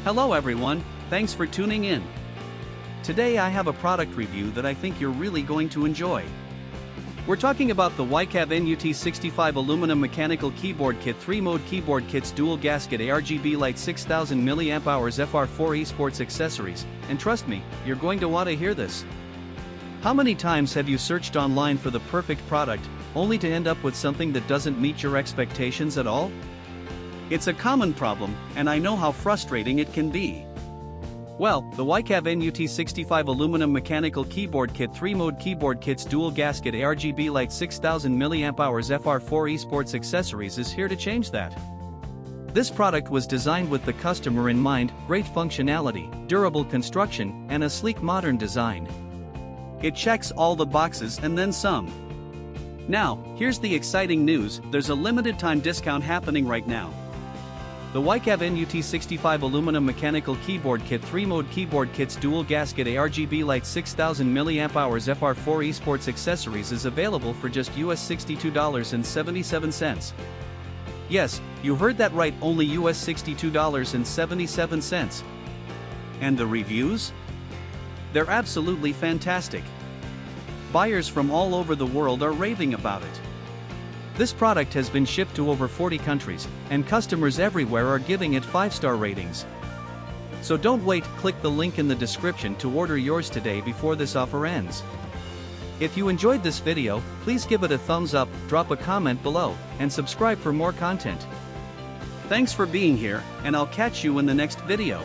Hello everyone, thanks for tuning in. Today I have a product review that I think you're really going to enjoy. We're talking about the Weikav NUT65 aluminum mechanical keyboard kit 3-mode keyboard kits dual gasket ARGB light 6000 mAh FR4 esports accessories, and trust me, you're going to want to hear this. How many times have you searched online for the perfect product, only to end up with something that doesn't meet your expectations at all? It's a common problem, and I know how frustrating it can be. Well, the Weikav NUT65 aluminum mechanical keyboard kit 3-mode keyboard kits dual gasket ARGB light 6000 mAh FR4 esports accessories is here to change that. This product was designed with the customer in mind, great functionality, durable construction, and a sleek modern design. It checks all the boxes and then some. Now, here's the exciting news, there's a limited time discount happening right now. The Weikav NUT65 aluminum mechanical keyboard kit 3-mode keyboard kits dual gasket ARGB light 6000 mAh FR4 esports accessories is available for just $62.77. Yes, you heard that right, only $62.77. And the reviews? They're absolutely fantastic. Buyers from all over the world are raving about it. This product has been shipped to over 40 countries, and customers everywhere are giving it 5-star ratings. So don't wait, click the link in the description to order yours today before this offer ends. If you enjoyed this video, please give it a thumbs up, drop a comment below, and subscribe for more content. Thanks for being here, and I'll catch you in the next video.